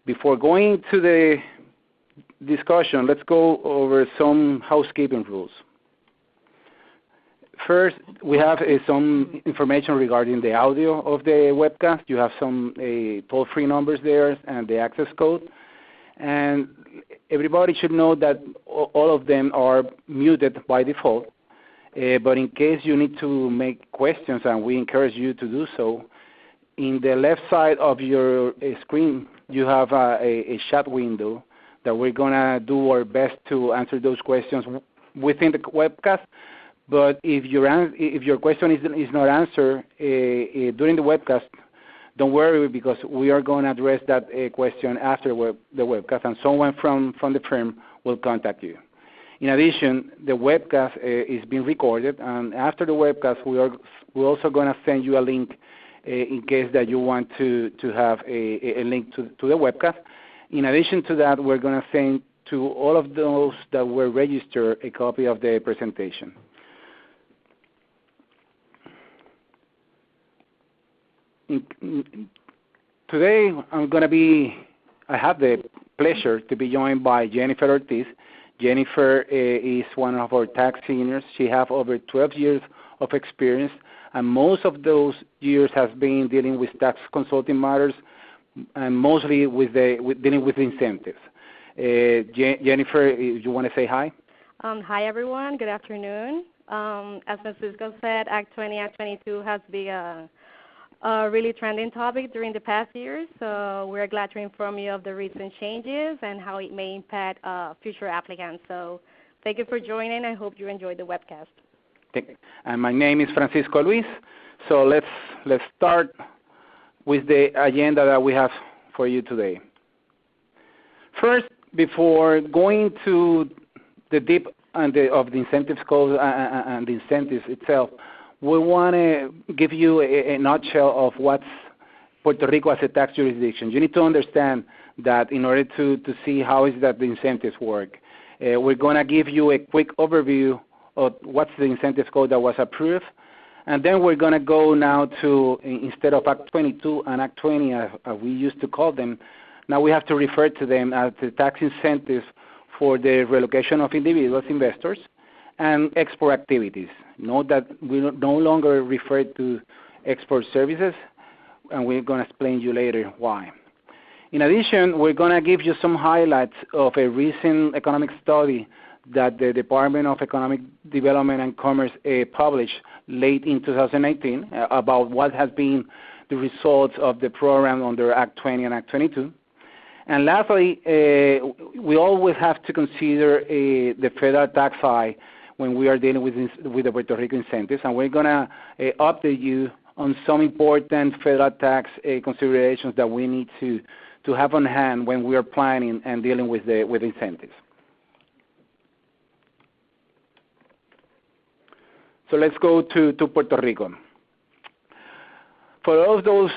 Before going to the discussion, let's go over some housekeeping rules. First, we have some information regarding the audio of the webcast. You have some toll-free numbers there and the access code. And everybody should know that all of them are muted by default. But in case you need to make questions, and we encourage you to do so, in the left side of your screen, you have a chat window that we're going to do our best to answer those questions within the webcast. But if your question is not answered during the webcast, don't worry, because we are going to address that question after the webcast, and someone from the firm will contact you. In addition, the webcast is being recorded, and after the webcast, we're also going to send you a link in case that you want to have a link to the webcast. In addition to that, we're going to send to all of those that were registered a copy of the presentation. Today, I have the pleasure to be joined by Jennifer Ortiz. Jennifer is one of our tax seniors. She has over 12 years of experience, and most of those years has been dealing with tax consulting matters, and mostly dealing with incentives. Jennifer, you want to say hi? Hi, everyone. Good afternoon. As Francisco said, Act 20, Act 22 has been a really trending topic during the past years. So we're glad to inform you of the recent changes and how it may impact future applicants. So thank you for joining. I hope you enjoyed the webcast. And my name is Francisco Luis. So let's start with the agenda that we have for you today. First, before going to the deep of the incentives code and the incentives itself, we want to give you a nutshell of what's Puerto Rico as a tax jurisdiction. You need to understand that in order to see how is that the incentives work. We're going to give you a quick overview of what's the incentives code that was approved. And then we're going to go now to, instead of Act 22 and Act 20, as we used to call them, now we have to refer to them as the tax incentives for the relocation of individuals, investors, and export activities. Note that we no longer refer to export services, and we're going to explain you later why. In addition, we're going to give you some highlights of a recent economic study that the Department of Economic Development and Commerce published late in 2018 about what has been the results of the program under Act 20 and Act 22. And lastly, we always have to consider the federal tax side when we are dealing with the Puerto Rico incentives, and we're going to update you on some important federal tax considerations that we need to have on hand when we are planning and dealing with incentives. So let's go to Puerto Rico. For all of those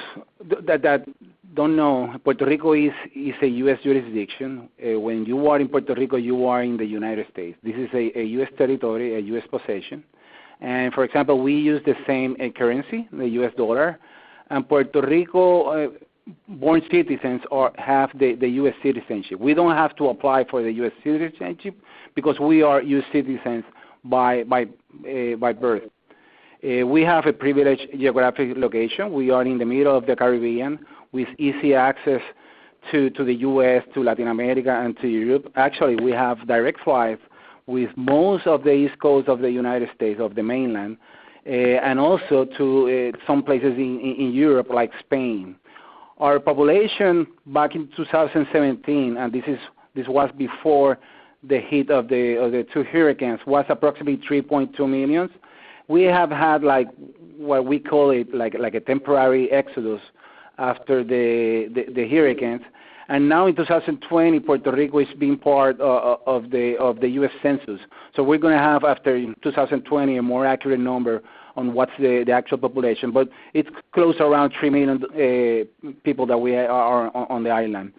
that don't know, Puerto Rico is a U.S. jurisdiction. When you are in Puerto Rico, you are in the United States. This is a U.S. territory, a U.S. possession. And for example, we use the same currency, the U.S. dollar. And Puerto Rico born citizens have the U.S. citizenship. We don't have to apply for the U.S. citizenship because we are U.S. citizens by birth. We have a privileged geographic location. We are in the middle of the Caribbean with easy access to the U.S., to Latin America, and to Europe. Actually, we have direct flights with most of the east coast of the United States, of the mainland, and also to some places in Europe like Spain. Our population back in 2017, and this was before the hit of the two hurricanes, was approximately 3.2 million. We have had like what we call it like a temporary exodus after the hurricanes, and now in 2020, Puerto Rico is being part of the U.S. Census. So we're going to have after 2020 a more accurate number on what's the actual population, but it's close around 3 million people that we are on the island,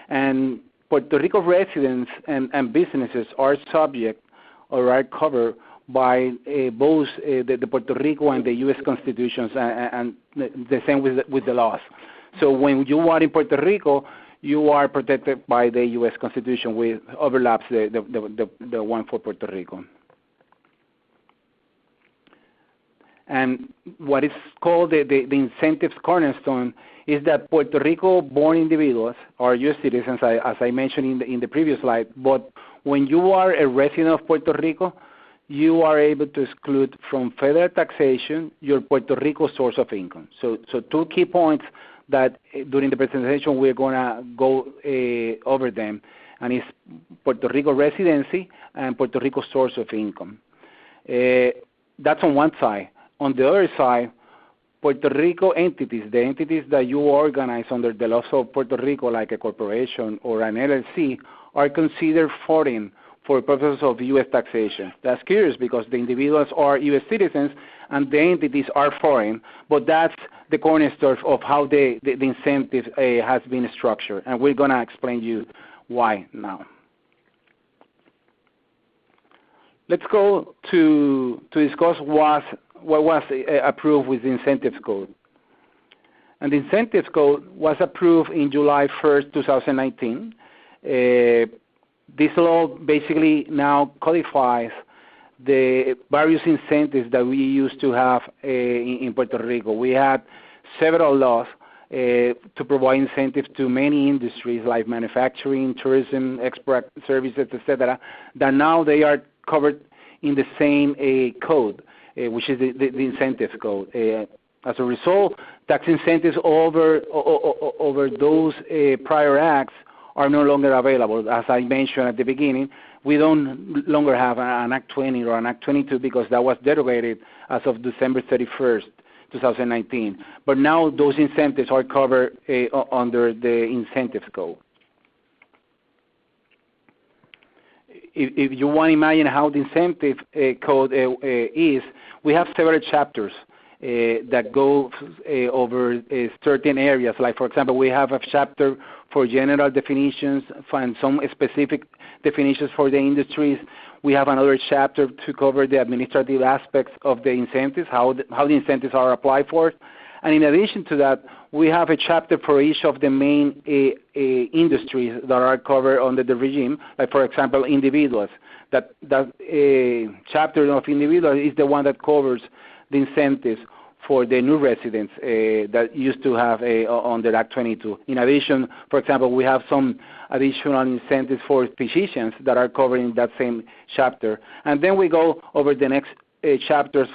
and Puerto Rico residents and businesses are subject or are covered by both the Puerto Rico and the U.S. constitutions, and the same with the laws. So when you are in Puerto Rico, you are protected by the U.S. Constitution, which overlaps the one for Puerto Rico. And what is called the incentives cornerstone is that Puerto Rico-born individuals are U.S. citizens, as I mentioned in the previous slide, but when you are a resident of Puerto Rico, you are able to exclude from federal taxation your Puerto Rico source of income. So two key points that during the presentation we're going to go over them, and it's Puerto Rico residency and Puerto Rico source of income. That's on one side. On the other side, Puerto Rico entities, the entities that you organize under the laws of Puerto Rico, like a corporation or an LLC, are considered foreign for purposes of U.S. taxation. That's curious because the individuals are U.S. citizens and the entities are foreign, but that's the cornerstone of how the incentive has been structured, and we're going to explain you why now. Let's go to discuss what was approved with the Incentives Code. And the Incentives Code was approved in July 1st, 2019. This law basically now codifies the various incentives that we used to have in Puerto Rico. We had several laws to provide incentives to many industries like manufacturing, tourism, export services, etc., that now they are covered in the same code, which is the Incentives Code. As a result, tax incentives over those prior acts are no longer available. As I mentioned at the beginning, we don't longer have an Act 20 or an Act 22 because that was derogated as of December 31st, 2019. But now those incentives are covered under the Incentives Code. If you want to imagine how the Incentive Code is, we have several chapters that go over certain areas. Like, for example, we have a chapter for general definitions and some specific definitions for the industries. We have another chapter to cover the administrative aspects of the incentives, how the incentives are applied for. And in addition to that, we have a chapter for each of the main industries that are covered under the regime. Like, for example, individuals. That chapter of individuals is the one that covers the incentives for the new residents that used to have under Act 22. In addition, for example, we have some additional incentives for physicians that are covered in that same chapter. And then we go over the next chapters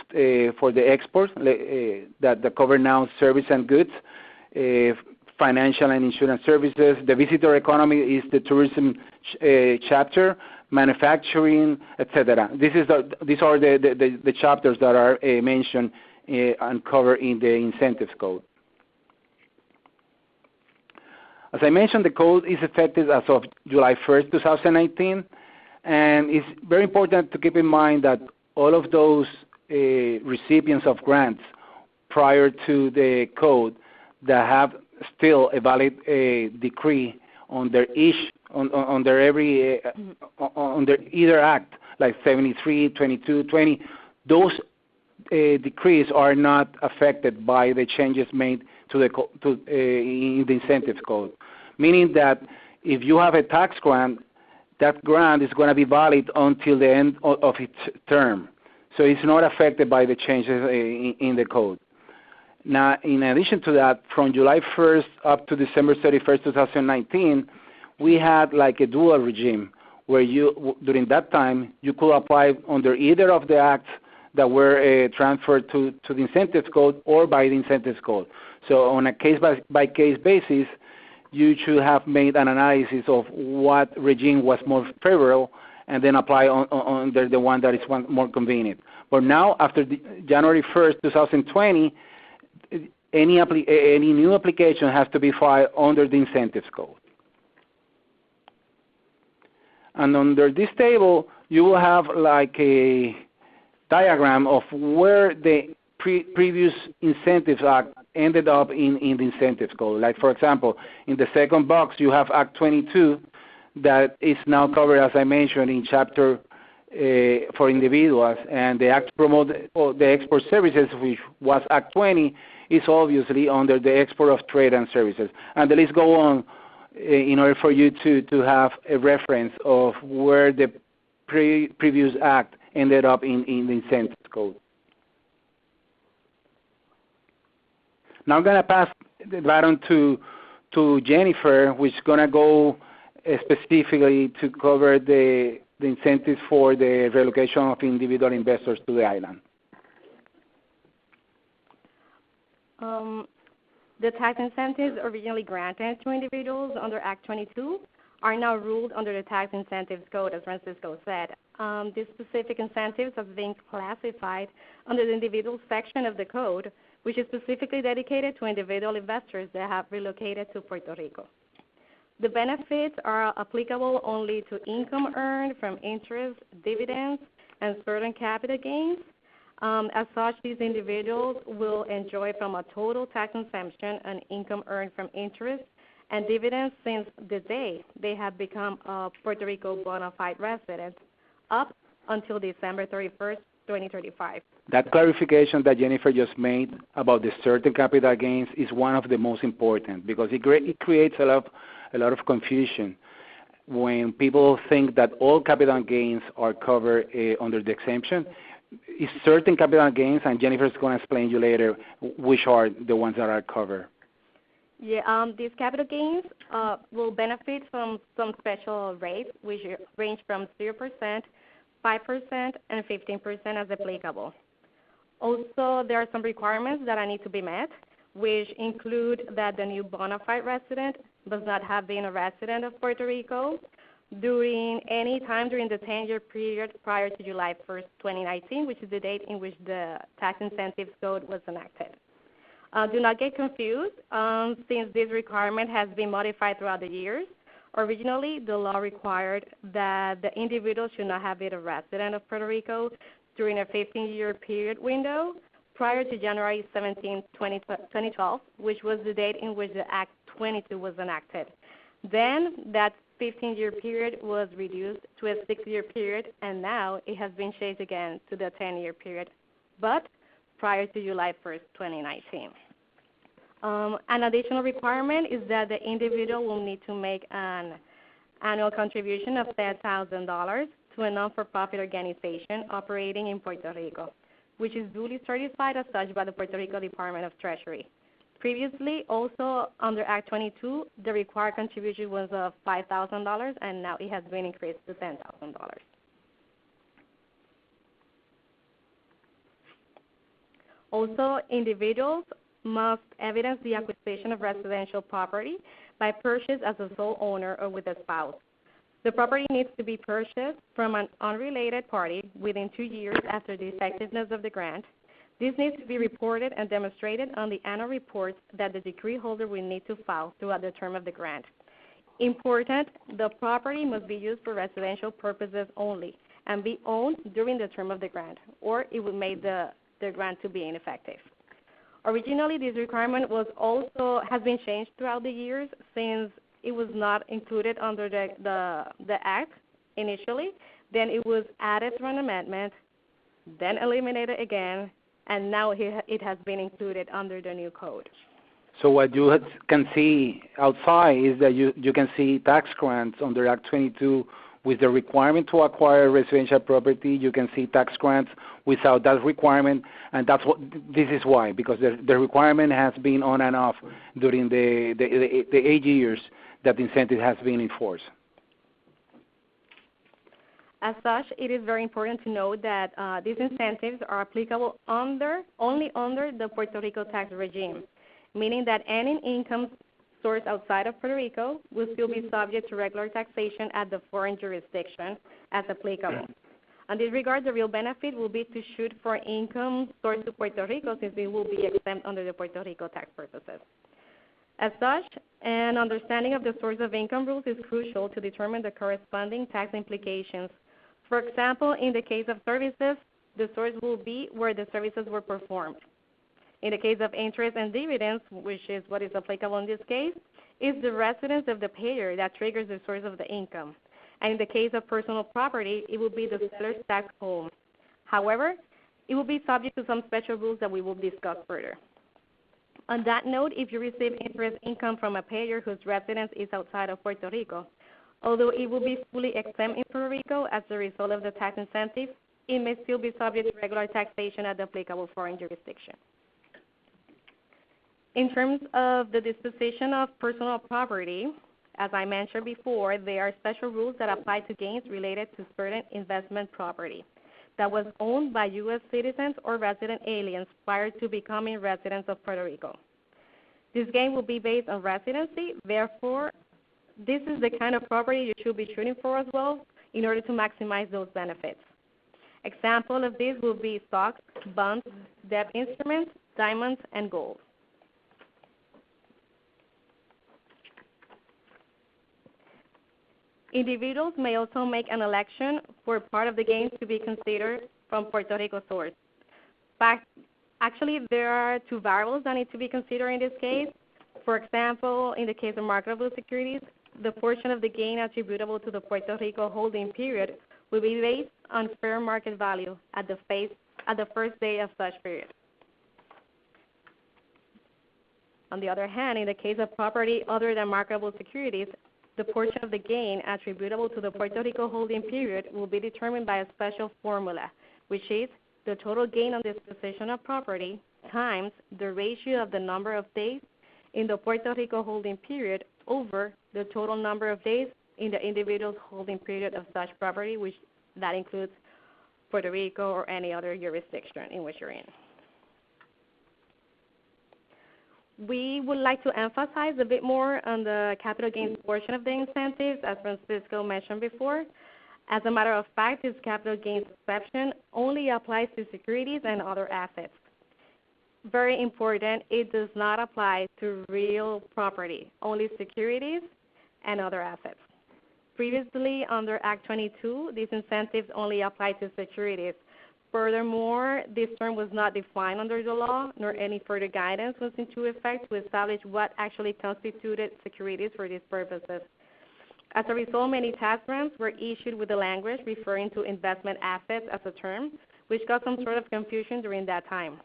for the exports that cover now service and goods, financial and insurance services. The visitor economy is the tourism chapter, manufacturing, etc. These are the chapters that are mentioned and covered in the Incentives Code. As I mentioned, the code is effective as of July 1st, 2019, and it's very important to keep in mind that all of those recipients of grants prior to the code that have still a valid decree under either act, like 73, 22, 20, those decrees are not affected by the changes made in the Incentives Code, meaning that if you have a tax grant, that grant is going to be valid until the end of its term. So it's not affected by the changes in the code. Now, in addition to that, from July 1st up to December 31st, 2019, we had like a dual regime where during that time, you could apply under either of the acts that were transferred to the Incentives Code or by the Incentives Code. So on a case-by-case basis, you should have made an analysis of what regime was more favorable and then apply under the one that is more convenient. But now, after January 1st, 2020, any new application has to be filed under the Incentives Code. And under this table, you will have like a diagram of where the previous Incentives Act ended up in the Incentives Code. Like, for example, in the second box, you have Act 22 that is now covered, as I mentioned, in Chapter for individuals, and the Act to promote the export services, which was Act 20, is obviously under the export of trade and services. And the list go on in order for you to have a reference of where the previous act ended up in the incentives code. Now I'm going to pass the baton to Jennifer, which is going to go specifically to cover the incentives for the relocation of individual investors to the island. The tax incentives originally granted to individuals under Act 22 are now ruled under the Tax Incentives Code, as Francisco said. These specific incentives have been classified under the individual section of the code, which is specifically dedicated to individual investors that have relocated to Puerto Rico. The benefits are applicable only to income earned from interest, dividends, and certain capital gains. As such, these individuals will enjoy from a total tax exemption on income earned from interest and dividends since the day they have become a Puerto Rico bona fide resident up until December 31st, 2035. That clarification that Jennifer just made about the certain capital gains is one of the most important because it creates a lot of confusion when people think that all capital gains are covered under the exemption. It's certain capital gains, and Jennifer is going to explain you later which are the ones that are covered. Yeah, these capital gains will benefit from some special rates, which range from 0%, 5%, and 15% as applicable. Also, there are some requirements that need to be met, which include that the new bona fide resident does not have been a resident of Puerto Rico during any time during the 10-year period prior to July 1st, 2019, which is the date in which the Tax Incentives Code was enacted. Do not get confused, since this requirement has been modified throughout the years. Originally, the law required that the individual should not have been a resident of Puerto Rico during a 15-year period window prior to January 17, 2012, which was the date in which the Act 22 was enacted. Then that 15-year period was reduced to a 6-year period, and now it has been changed again to the 10-year period, but prior to July 1st, 2019. An additional requirement is that the individual will need to make an annual contribution of $10,000 to a non-for-profit organization operating in Puerto Rico, which is duly certified as such by the Puerto Rico Department of Treasury. Previously, also under Act 22, the required contribution was of $5,000, and now it has been increased to $10,000. Also, individuals must evidence the acquisition of residential property by purchase as a sole owner or with a spouse. The property needs to be purchased from an unrelated party within 2 years after the effectiveness of the grant. This needs to be reported and demonstrated on the annual reports that the decree holder will need to file throughout the term of the grant. Important, the property must be used for residential purposes only and be owned during the term of the grant, or it would make the grant to be ineffective. Originally, this requirement has been changed throughout the years since it was not included under the Act initially. Then it was added through an amendment, then eliminated again, and now it has been included under the new code. So what you can see outside is that you can see tax grants under Act 22 with the requirement to acquire residential property. You can see tax grants without that requirement, and this is why, because the requirement has been on and off during the 8 years that the incentive has been enforced. As such, it is very important to note that these incentives are applicable only under the Puerto Rico tax regime, meaning that any income source outside of Puerto Rico will still be subject to regular taxation at the foreign jurisdiction as applicable. In this regard, the real benefit will be to shoot for income source to Puerto Rico, since it will be exempt under the Puerto Rico tax purposes. As such, an understanding of the source of income rules is crucial to determine the corresponding tax implications. For example, in the case of services, the source will be where the services were performed. In the case of interest and dividends, which is what is applicable in this case, is the residence of the payer that triggers the source of the income. And in the case of personal property, it will be the seller's tax home. However, it will be subject to some special rules that we will discuss further. On that note, if you receive interest income from a payer whose residence is outside of Puerto Rico, although it will be fully exempt in Puerto Rico as a result of the tax incentive, it may still be subject to regular taxation at the applicable foreign jurisdiction. In terms of the disposition of personal property, as I mentioned before, there are special rules that apply to gains related to certain investment property that was owned by U.S. citizens or resident aliens prior to becoming residents of Puerto Rico. This gain will be based on residency. Therefore, this is the kind of property you should be shooting for as well in order to maximize those benefits. Example of this will be stocks, bonds, debt instruments, diamonds, and gold. Individuals may also make an election for part of the gains to be considered from Puerto Rico source. Actually, there are two variables that need to be considered in this case. For example, in the case of marketable securities, the portion of the gain attributable to the Puerto Rico holding period will be based on fair market value at the first day of such period. On the other hand, in the case of property other than marketable securities, the portion of the gain attributable to the Puerto Rico holding period will be determined by a special formula, which is the total gain on disposition of property times the ratio of the number of days in the Puerto Rico holding period over the total number of days in the individual's holding period of such property, which that includes Puerto Rico or any other jurisdiction in which you're in. We would like to emphasize a bit more on the capital gains portion of the incentives, as Francisco mentioned before. As a matter of fact, this capital gains exception only applies to securities and other assets. Very important, it does not apply to real property, only securities and other assets. Previously, under Act 22, these incentives only apply to securities. Furthermore, this term was not defined under the law, nor any further guidance was into effect to establish what actually constituted securities for these purposes. As a result, many tax grants were issued with the language referring to investment assets as a term, which caused some sort of confusion during that time.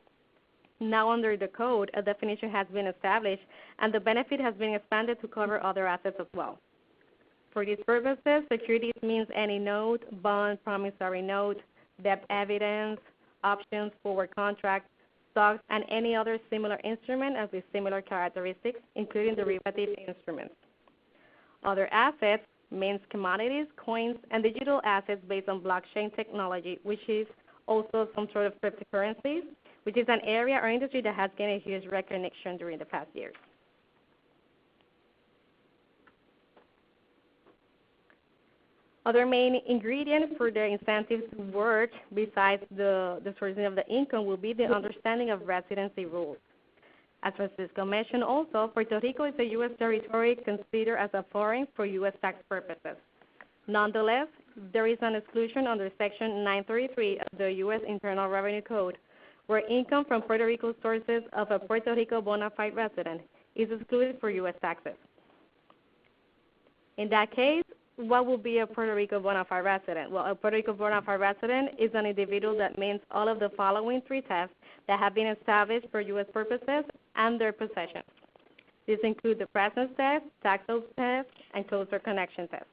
Now under the code, a definition has been established, and the benefit has been expanded to cover other assets as well. For these purposes, securities means any note, bond, promissory note, debt evidence, options, forward contracts, stocks, and any other similar instrument as with similar characteristics, including derivative instruments. Other assets means commodities, coins, and digital assets based on blockchain technology, which is also some sort of cryptocurrency, which is an area or industry that has gained a huge recognition during the past years. Other main ingredients for the incentives to work besides the sourcing of the income will be the understanding of residency rules. As Francisco mentioned also, Puerto Rico is a U.S. territory considered as a foreign for U.S. tax purposes. Nonetheless, there is an exclusion under Section 933 of the U.S. Internal Revenue Code, where income from Puerto Rico sources of a Puerto Rico bona fide resident is excluded for U.S. taxes. In that case, what will be a Puerto Rico bona fide resident? Well, a Puerto Rico bona fide resident is an individual that meets all of the following three tests that have been established for U.S. purposes and their possessions. These include the presence test, tax oath test, and closer connection test.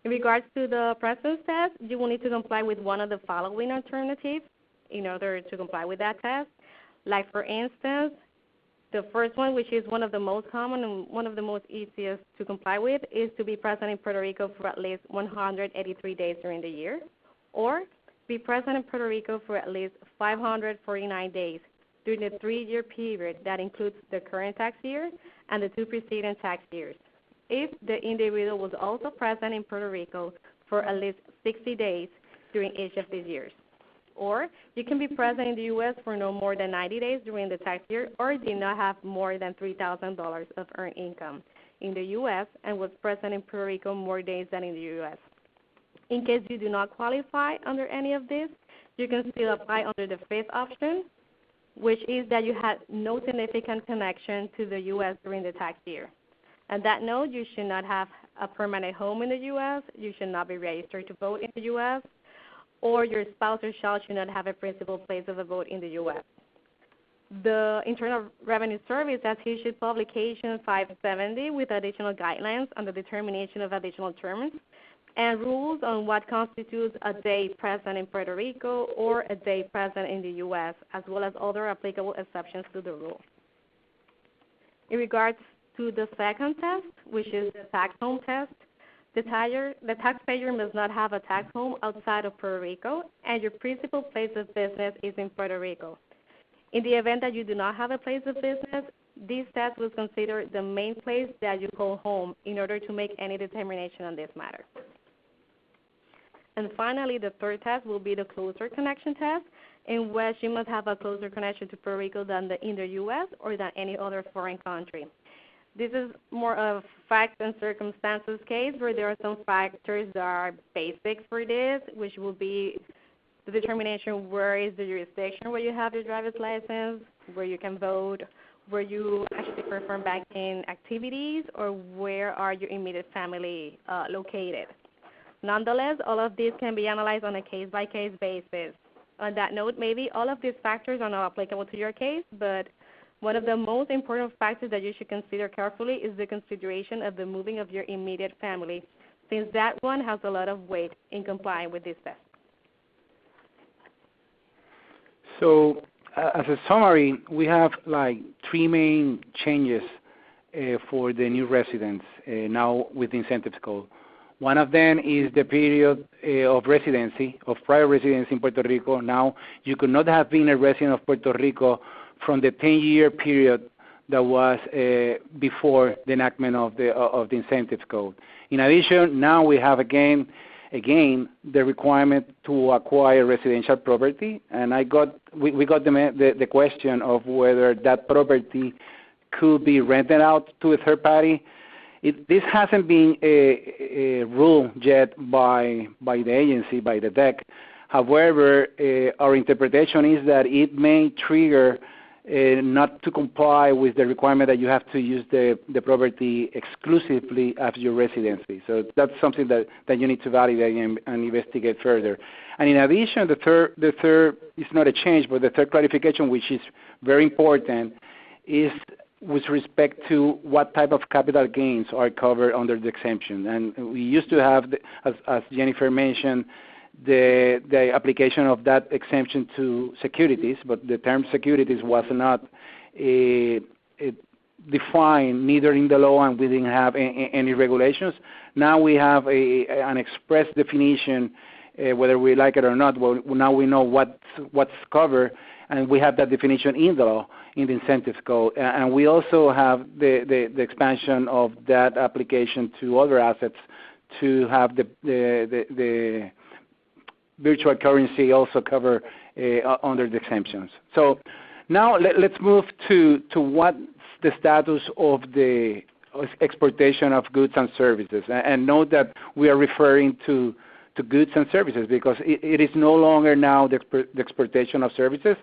In regards to the presence test, you will need to comply with one of the following alternatives in order to comply with that test. Like, for instance, the first one, which is one of the most common and one of the most easiest to comply with, is to be present in Puerto Rico for at least 183 days during the year, or be present in Puerto Rico for at least 549 days during the 3-year period that includes the current tax year and the 2 preceding tax years, if the individual was also present in Puerto Rico for at least 60 days during each of these years. Or you can be present in the U.S. for no more than 90 days during the tax year, or did not have more than $3,000 of earned income in the U.S. and was present in Puerto Rico more days than in the U.S. In case you do not qualify under any of this, you can still apply under the fifth option, which is that you had no significant connection to the U.S. during the tax year. On that note, you should not have a permanent home in the U.S., you should not be registered to vote in the U.S., or your spouse or child should not have a principal place of a vote in the U.S. The Internal Revenue Service has issued Publication 570 with additional guidelines on the determination of additional terms and rules on what constitutes a day present in Puerto Rico or a day present in the U.S., as well as other applicable exceptions to the rule. In regards to the second test, which is the tax home test, the taxpayer must not have a tax home outside of Puerto Rico, and your principal place of business is in Puerto Rico. In the event that you do not have a place of business, this test was considered the main place that you call home in order to make any determination on this matter. And finally, the third test will be the closer connection test, in which you must have a closer connection to Puerto Rico than in the U.S. or than any other foreign country. This is more of facts and circumstances case where there are some factors that are basic for this, which will be the determination where is the jurisdiction where you have your driver's license, where you can vote, where you actually perform banking activities, or where are your immediate family located. Nonetheless, all of these can be analyzed on a case-by-case basis. On that note, maybe all of these factors are not applicable to your case, but one of the most important factors that you should consider carefully is the consideration of the moving of your immediate family, since that one has a lot of weight in complying with this test. So as a summary, we have like three main changes for the new residents now with the incentives code. One of them is the period of residency, of prior residency in Puerto Rico. Now, you could not have been a resident of Puerto Rico from the 10-year period that was before the enactment of the incentives code. In addition, now we have again the requirement to acquire residential property, and we got the question of whether that property could be rented out to a third party. This hasn't been ruled yet by the agency, by the DEC. However, our interpretation is that it may trigger not to comply with the requirement that you have to use the property exclusively as your residency. So that's something that you need to validate and investigate further. And in addition, the third is not a change, but the third clarification, which is very important, is with respect to what type of capital gains are covered under the exemption. And we used to have, as Jennifer mentioned, the application of that exemption to securities, but the term securities was not defined neither in the law, and we didn't have any regulations. Now we have an express definition, whether we like it or not. Well, now we know what's covered, and we have that definition in the law, in the incentives code. And we also have the expansion of that application to other assets to have the virtual currency also cover under the exemptions. So now let's move to what's the status of the exportation of goods and services. And note that we are referring to goods and services because it is no longer now the exportation of services,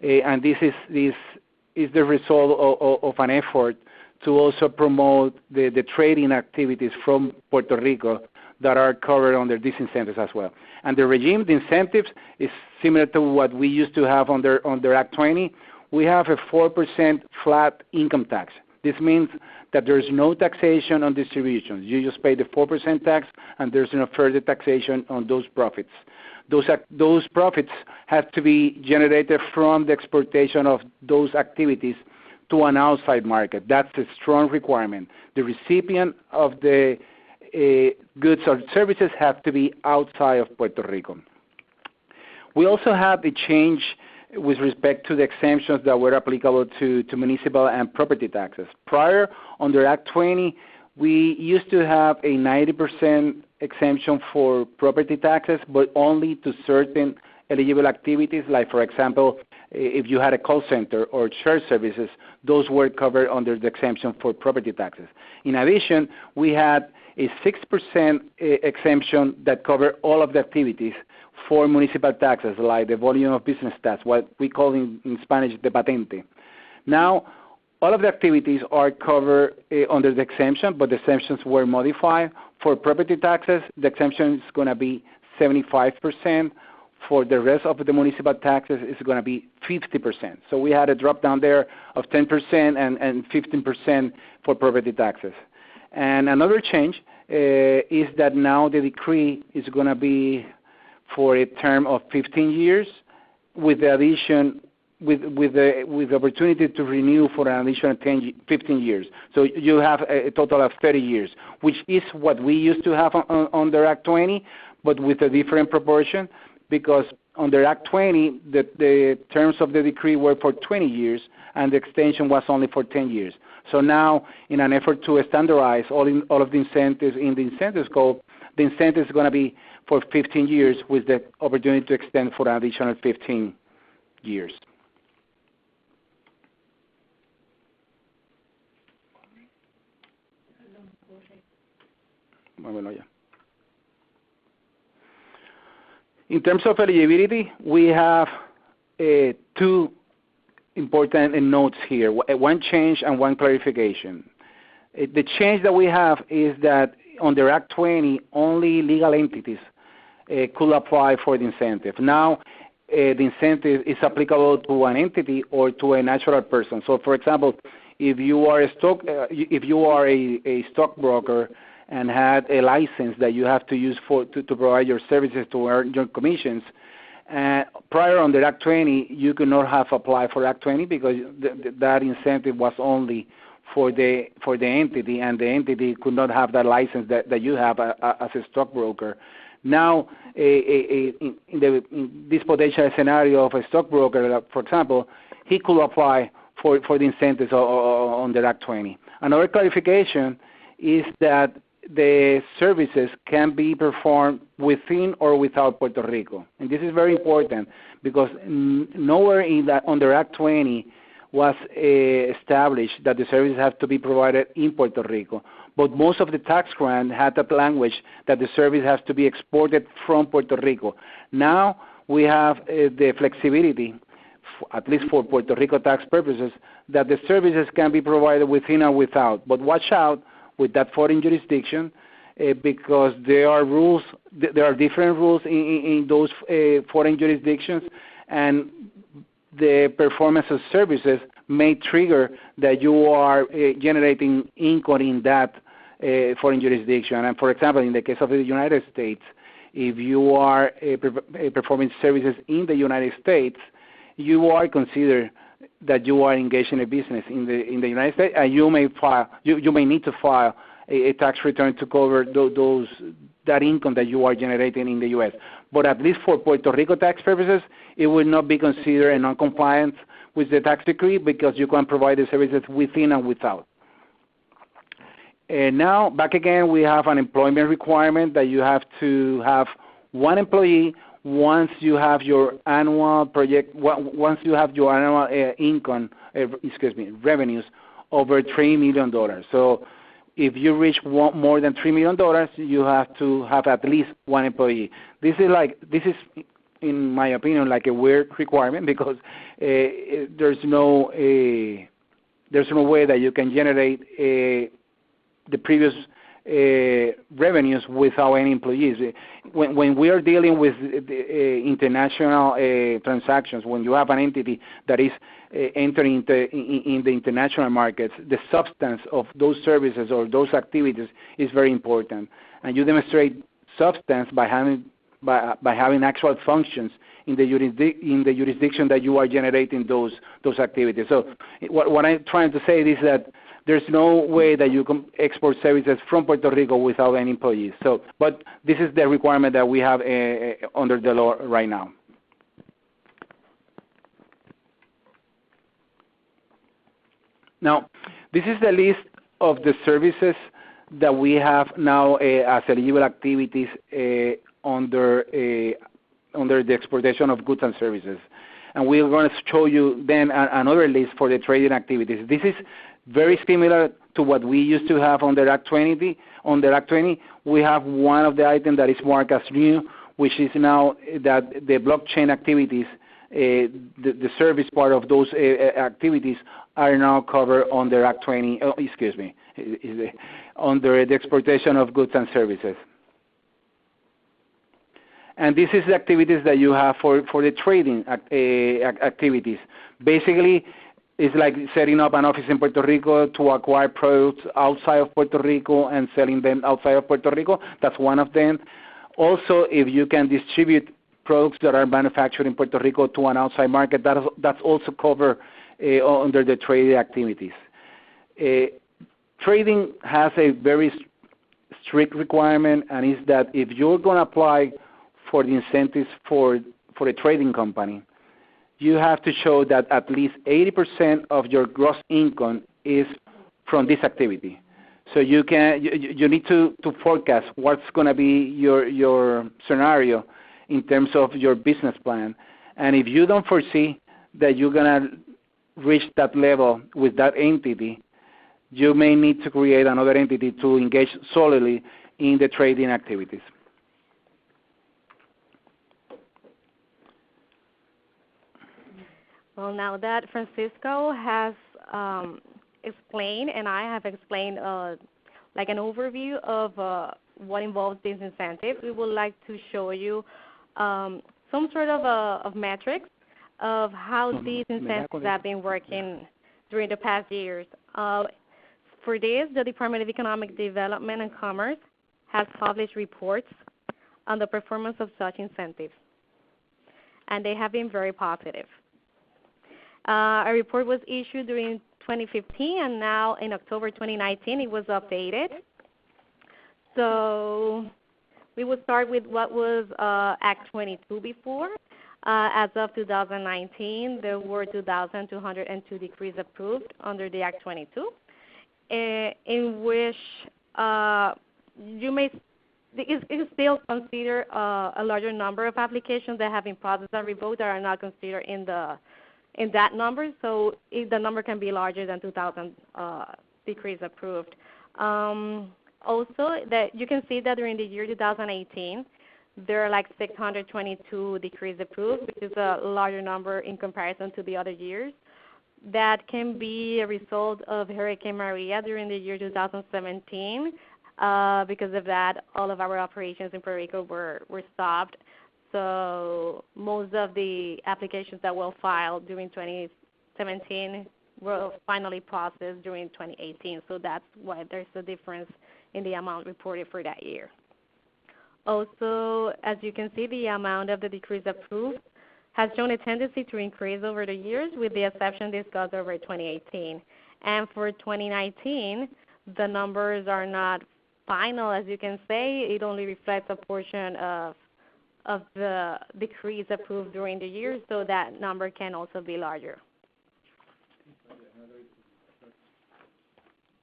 and this is the result of an effort to also promote the trading activities from Puerto Rico that are covered under these incentives as well. And the regime, the incentives, is similar to what we used to have under Act 20. We have a 4% flat income tax. This means that there's no taxation on distributions. You just pay the 4% tax, and there's no further taxation on those profits. Those profits have to be generated from the exportation of those activities to an outside market. That's a strong requirement. The recipient of the goods or services have to be outside of Puerto Rico. We also have a change with respect to the exemptions that were applicable to municipal and property taxes. Prior, under Act 20, we used to have a 90% exemption for property taxes, but only to certain eligible activities, like, for example, if you had a call center or shared services, those were covered under the exemption for property taxes. In addition, we had a 6% exemption that covered all of the activities for municipal taxes, like the volume of business tax, what we call in Spanish the patente. Now, all of the activities are covered under the exemption, but the exemptions were modified. For property taxes, the exemption is going to be 75%. for the rest of the municipal taxes is going to be 50%. So we had a drop down there of 10% and 15% for property taxes. And another change is that now the decree is going to be for a term of 15 years with the addition, with the opportunity to renew for an additional 15 years. So you have a total of 30 years, which is what we used to have under Act 20, but with a different proportion, because under Act 20, the terms of the decree were for 20 years, and the extension was only for 10 years. So now, in an effort to standardize all of the incentives in the incentive scope, the incentive is going to be for 15 years with the opportunity to extend for an additional 15 years. In terms of eligibility, we have two important notes here, one change and one clarification. The change that we have is that under Act 20, only legal entities could apply for the incentive. Now, the incentive is applicable to an entity or to a natural person. So, for example, if you are a stockbroker and had a license that you have to use to provide your services to earn your commissions, prior under Act 20, you could not have applied for Act 20 because that incentive was only for the entity, and the entity could not have that license that you have as a stockbroker. Now, in this potential scenario of a stockbroker, for example, he could apply for the incentives under Act 20. Another clarification is that the services can be performed within or without Puerto Rico. And this is very important because nowhere under Act 20 was established that the services have to be provided in Puerto Rico. But most of the tax grant had that language that the service has to be exported from Puerto Rico. Now we have the flexibility, at least for Puerto Rico tax purposes, that the services can be provided within or without. But watch out with that foreign jurisdiction because there are rules, there are different rules in those foreign jurisdictions, and the performance of services may trigger that you are generating income in that foreign jurisdiction. And for example, in the case of the United States, if you are performing services in the United States, you are considered that you are engaged in a business in the United States, and you may need to file a tax return to cover that income that you are generating in the U.S. But at least for Puerto Rico tax purposes, it will not be considered a non-compliance with the tax decree because you can provide the services within and without. And now, back again, we have an employment requirement that you have to have one employee once you have your annual income, revenues over $3 million. So if you reach more than $3 million, you have to have at least one employee. This is, in my opinion, like a weird requirement because there's no way that you can generate the previous revenues without any employees. When we are dealing with international transactions, when you have an entity that is entering in the international markets, the substance of those services or those activities is very important. And you demonstrate substance by having actual functions in the jurisdiction that you are generating those activities. So what I'm trying to say is that there's no way that you can export services from Puerto Rico without any employees. So, but this is the requirement that we have under the law right now. Now, this is the list of the services that we have now as eligible activities under the exportation of goods and services. And we're going to show you then another list for the trading activities. This is very similar to what we used to have under Act 20. Under Act 20, we have one of the items that is marked as new, which is now that the blockchain activities, the service part of those activities are now covered under Act 20, under the exportation of goods and services. And this is the activities that you have for the trading activities. Basically, it's like setting up an office in Puerto Rico to acquire products outside of Puerto Rico and selling them outside of Puerto Rico. That's one of them. Also, if you can distribute products that are manufactured in Puerto Rico to an outside market, that's also covered under the trading activities. Trading has a very strict requirement, and is that if you're going to apply for the incentives for a trading company, you have to show that at least 80% of your gross income is from this activity. So you need to forecast what's going to be your scenario in terms of your business plan. And if you don't foresee that you're going to reach that level with that entity, you may need to create another entity to engage solely in the trading activities. Well, now that Francisco has explained, and I have explained like an overview of what involves these incentives, we would like to show you some sort of metrics of how these incentives have been working during the past years. For this, the Department of Economic Development and Commerce has published reports on the performance of such incentives, and they have been very positive. A report was issued during 2015, and now in October 2019 it was updated. So we will start with what was Act 22 before. As of 2019, there were 2,202 decrees approved under the Act 22, in which it is still considered a larger number of applications that have been processed and revoked that are not considered in that number. So the number can be larger than 2,000 decrees approved. Also, that you can see that during the year 2018, there are like 622 decrees approved, which is a larger number in comparison to the other years. That can be a result of Hurricane Maria during the year 2017. Because of that, all of our operations in Puerto Rico were stopped. So most of the applications that were filed during 2017 were finally processed during 2018. So that's why there's a difference in the amount reported for that year. Also, as you can see, the amount of the decrees approved has shown a tendency to increase over the years, with the exception discussed over 2018. And for 2019, the numbers are not final, as you can say. It only reflects a portion of the decrees approved during the year, so that number can also be larger.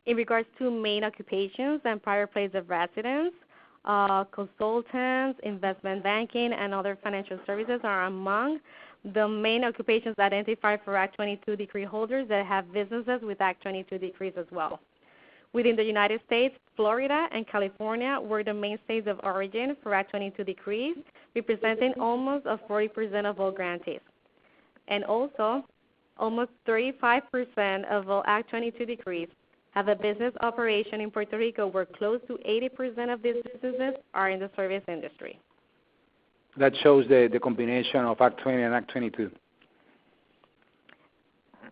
In regards to main occupations and prior place of residence, consultants, investment banking, and other financial services are among the main occupations identified for Act 22 decree holders that have businesses with Act 22 decrees as well. Within the United States, Florida and California were the main states of origin for Act 22 decrees, representing almost 40% of all grantees. And also, almost 35% of all Act 22 decrees have a business operation in Puerto Rico, where close to 80% of these businesses are in the service industry. That shows the combination of Act 20 and Act 22.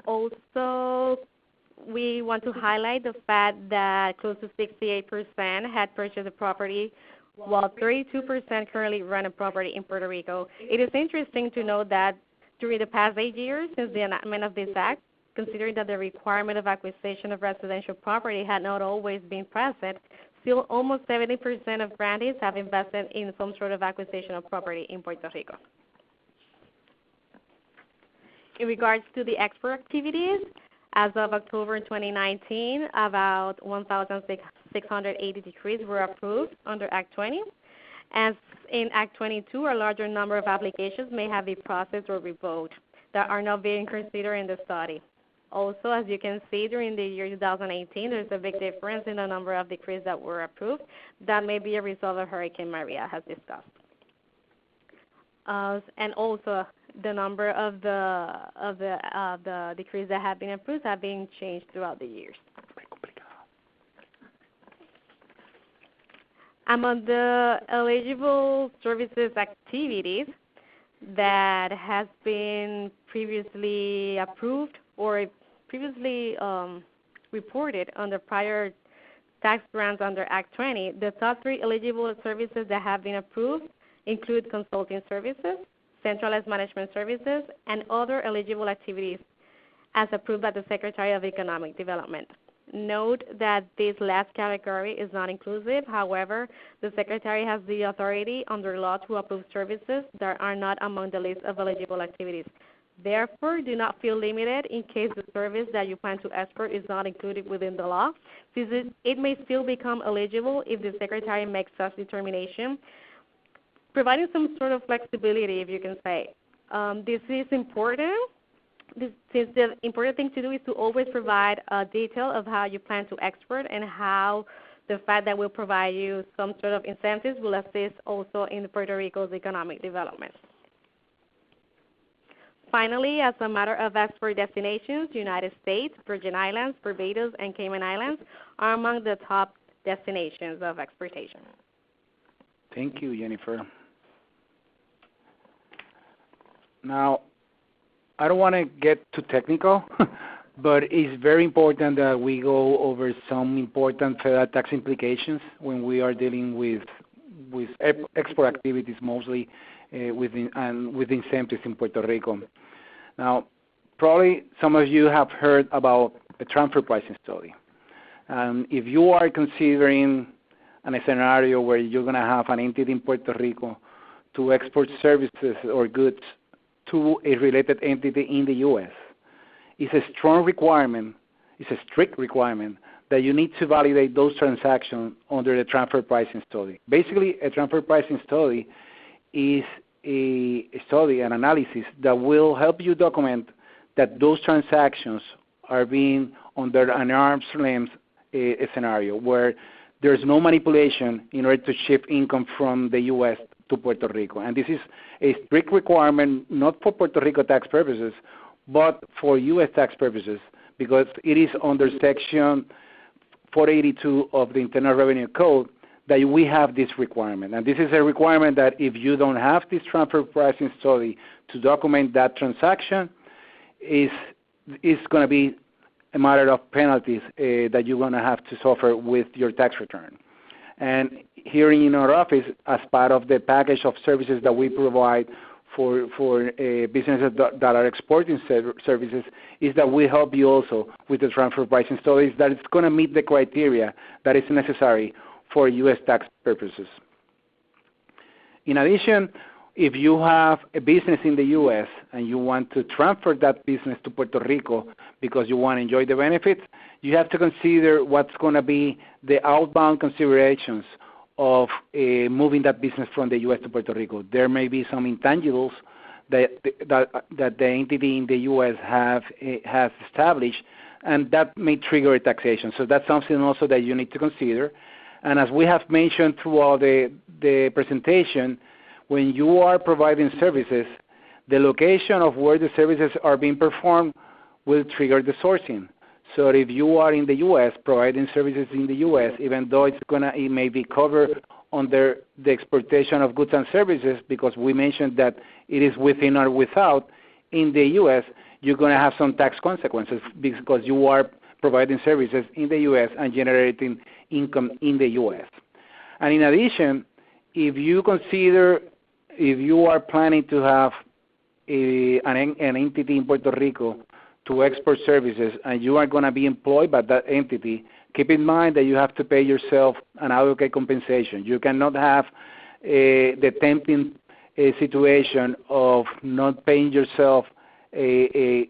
Also, we want to highlight the fact that close to 68% had purchased a property, while 32% currently rent a property in Puerto Rico. It is interesting to note that during the past 8 years since the enactment of this act, considering that the requirement of acquisition of residential property had not always been present, still almost 70% of grantees have invested in some sort of acquisition of property in Puerto Rico. In regards to the export activities, as of October 2019, about 1,680 decrees were approved under Act 20. As in Act 22, a larger number of applications may have been processed or revoked that are not being considered in the study. Also, as you can see, during the year 2018, there's a big difference in the number of decrees that were approved. That may be a result of Hurricane Maria, as discussed. And also, the number of the decrees that have been approved have been changed throughout the years. Among the eligible services activities that has been previously approved or previously reported under prior tax grants under Act 20, the top 3 eligible services that have been approved include consulting services, centralized management services, and other eligible activities as approved by the Secretary of Economic Development. Note that this last category is not inclusive. However, the Secretary has the authority under law to approve services that are not among the list of eligible activities. Therefore, do not feel limited in case the service that you plan to export is not included within the law, since it may still become eligible if the Secretary makes such determination, providing some sort of flexibility, if you can say. This is important. Since the important thing to do is to always provide a detail of how you plan to export and how the fact that we'll provide you some sort of incentives will assist also in Puerto Rico's economic development. Finally, as a matter of export destinations, United States, Virgin Islands, Barbados, and Cayman Islands are among the top destinations of exportation. Thank you, Jennifer. Now, I don't want to get too technical, but it's very important that we go over some important federal tax implications when we are dealing with export activities, mostly with incentives in Puerto Rico. Now, probably some of you have heard about a transfer pricing study. If you are considering a scenario where you're going to have an entity in Puerto Rico to export services or goods to a related entity in the U.S., it's a strong requirement, it's a strict requirement that you need to validate those transactions under the transfer pricing study. Basically, a transfer pricing study is a study, an analysis that will help you document that those transactions are being under an arm's length scenario where there's no manipulation in order to shift income from the U.S. to Puerto Rico. And this is a strict requirement not for Puerto Rico tax purposes, but for U.S. tax purposes, because it is under Section 482 of the Internal Revenue Code that we have this requirement. And this is a requirement that if you don't have this transfer pricing study to document that transaction, it's going to be a matter of penalties that you're going to have to suffer with your tax return. And here in our office, as part of the package of services that we provide for businesses that are exporting services, is that we help you also with the transfer pricing studies that it's going to meet the criteria that is necessary for U.S. tax purposes. In addition, if you have a business in the U.S. and you want to transfer that business to Puerto Rico because you want to enjoy the benefits, you have to consider what's going to be the outbound considerations of moving that business from the U.S. to Puerto Rico. There may be some intangibles that the entity in the U.S. has established, and that may trigger a taxation. So that's something also that you need to consider. And as we have mentioned throughout the presentation, when you are providing services, the location of where the services are being performed will trigger the sourcing. So if you are in the U.S. providing services in the U.S., even though it may be covered under the exportation of goods and services, because we mentioned that it is within or without, in the U.S., you're going to have some tax consequences because you are providing services in the U.S. and generating income in the U.S. And in addition, if you are planning to have an entity in Puerto Rico to export services and you are going to be employed by that entity, keep in mind that you have to pay yourself an advocate compensation. You cannot have the tempting situation of not paying yourself an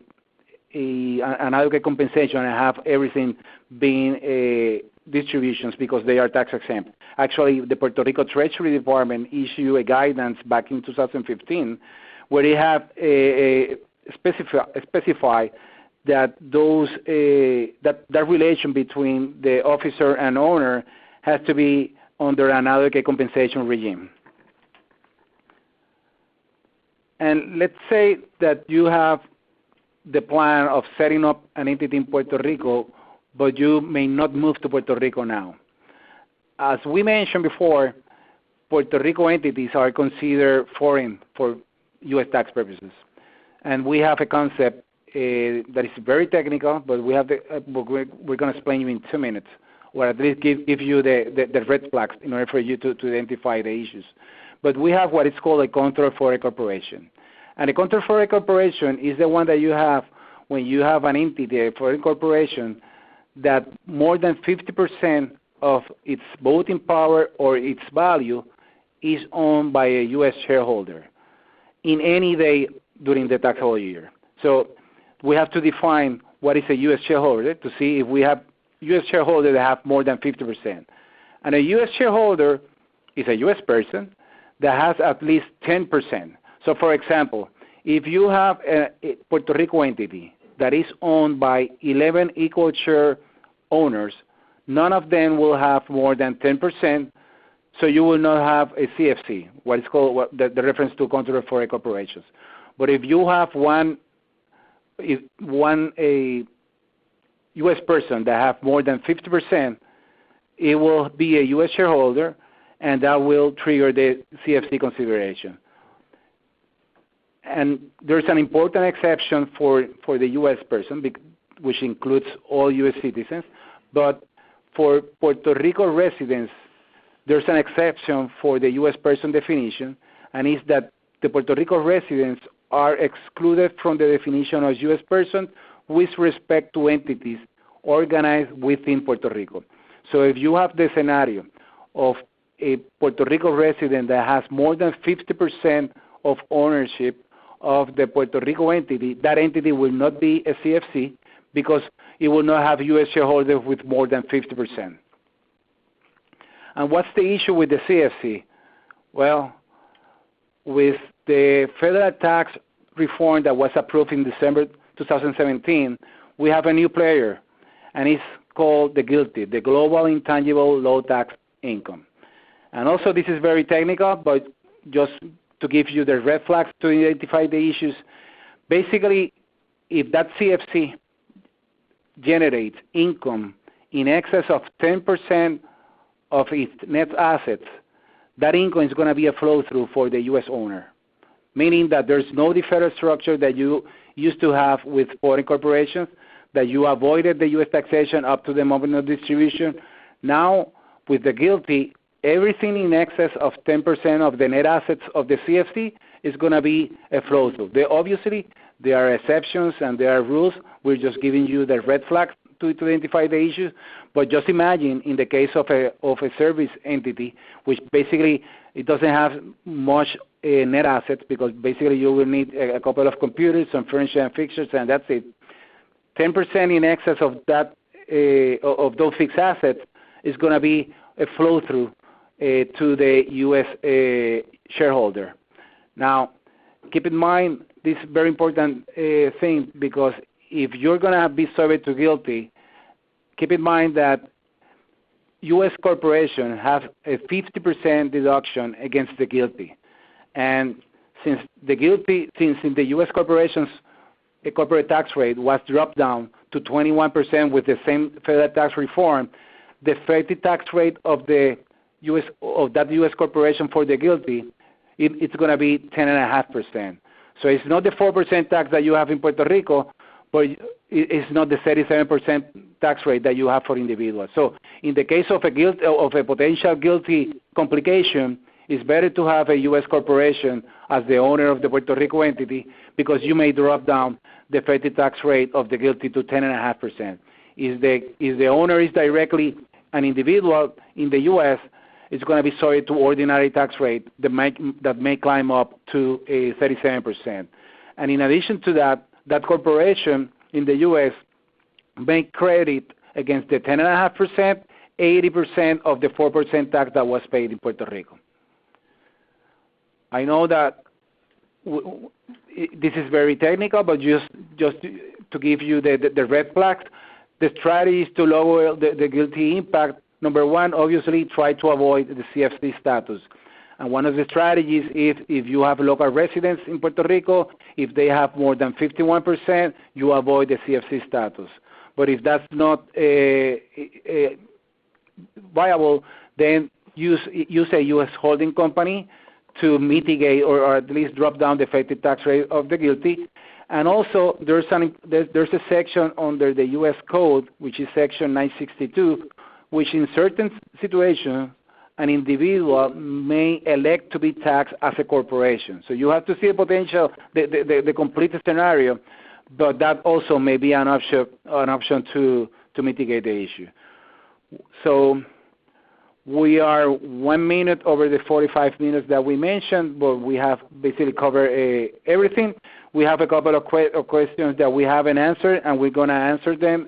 advocate compensation and have everything being distributions because they are tax exempt. Actually, the Puerto Rico Treasury Department issued a guidance back in 2015 where they have specified that that relation between the officer and owner has to be under an advocate compensation regime. And let's say that you have the plan of setting up an entity in Puerto Rico, but you may not move to Puerto Rico now. as we mentioned before, Puerto Rico entities are considered foreign for U.S. tax purposes. And we have a concept that is very technical, but we have we're going to explain you in 2 minutes, or at least give you the red flags in order for you to identify the issues. But we have what is called a control for a corporation. And a control for a corporation is the one that you have when you have an entity, a foreign corporation, that more than 50% of its voting power or its value is owned by a U.S. shareholder in any day during the taxable year. So we have to define what is a U.S. shareholder to see if we have U.S. shareholders that have more than 50%. And a U.S. shareholder is a U.S. person that has at least 10%. So, for example, if you have a Puerto Rico entity that is owned by 11 equal share owners, none of them will have more than 10%, so you will not have a CFC, what is called the reference to control for a corporations. But if you have a U.S. person that have more than 50%, it will be a U.S. shareholder, and that will trigger the CFC consideration. And there's an important exception for the U.S. person, which includes all U.S. citizens. But for Puerto Rico residents, there's an exception for the U.S. person definition, and it's that the Puerto Rico residents are excluded from the definition of U.S. person with respect to entities organized within Puerto Rico. So if you have the scenario of a Puerto Rico resident that has more than 50% of ownership of the Puerto Rico entity, that entity will not be a CFC because it will not have U.S. shareholders with more than 50%. And what's the issue with the CFC? Well, with the federal tax reform that was approved in December 2017, we have a new player, and it's called the GILTI, the Global Intangible Low Tax Income. And also this is very technical, but just to give you the red flags to identify the issues, basically if that CFC generates income in excess of 10% of its net assets, that income is going to be a flow-through for the U.S. owner, meaning that there's no deferred structure that you used to have with foreign corporations, that you avoided the U.S. taxation up to the moment of distribution. Now, with the GILTI, everything in excess of 10% of the net assets of the CFC is going to be a flow-through. Obviously, there are exceptions and there are rules. We're just giving you the red flags to identify the issues. But just imagine in the case of a service entity, which basically it doesn't have much net assets because basically you will need a couple of computers, some furniture and fixtures, and that's it. 10% in excess of that of those fixed assets is going to be a flow-through to the U.S. shareholder. Now, keep in mind this very important thing, because if you're going to be subject to GILTI, keep in mind that U.S. corporations have a 50% deduction against the GILTI. And since the U.S. corporations, a corporate tax rate was dropped down to 21% with the same federal tax reform, the effective tax rate of that U.S. corporation for the GILTI, it's going to be 10.5%. So it's not the 4% tax that you have in Puerto Rico, but it's not the 37% tax rate that you have for individuals. So in the case of a potential GILTI complication, it's better to have a U.S. corporation as the owner of the Puerto Rico entity, because you may drop down the effective tax rate of the GILTI to 10.5%. If the owner is directly an individual in the U.S., it's going to be subject to ordinary tax rate that may climb up to 37%. And in addition to that, that corporation in the U.S. may credit against the 10.5%, 80% of the 4% tax that was paid in Puerto Rico. I know that this is very technical, but just to give you the red flags, the strategy is to lower the GILTI impact. Number one, obviously, try to avoid the CFC status. And one of the strategies is if you have local residents in Puerto Rico, if they have more than 51%, you avoid the CFC status. But if that's not viable, then use a U.S. holding company to mitigate or at least drop down the effective tax rate of the GILTI. And also, there's a section under the U.S. Code, which is Section 962, which in certain situations, an individual may elect to be taxed as a corporation. So you have to see a potential, the complete scenario, but that also may be an option to mitigate the issue. So we are 1 minute over the 45 minutes that we mentioned, but we have basically covered everything. We have a couple of questions that we haven't answered, and we're going to answer them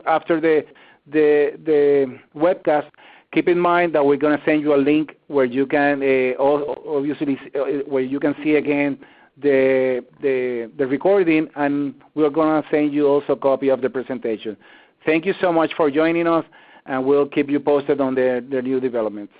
after the webcast. Keep in mind that we're going to send you a link where you can obviously where you can see again the recording, and we're going to send you also a copy of the presentation. Thank you so much for joining us, and we'll keep you posted on the new developments.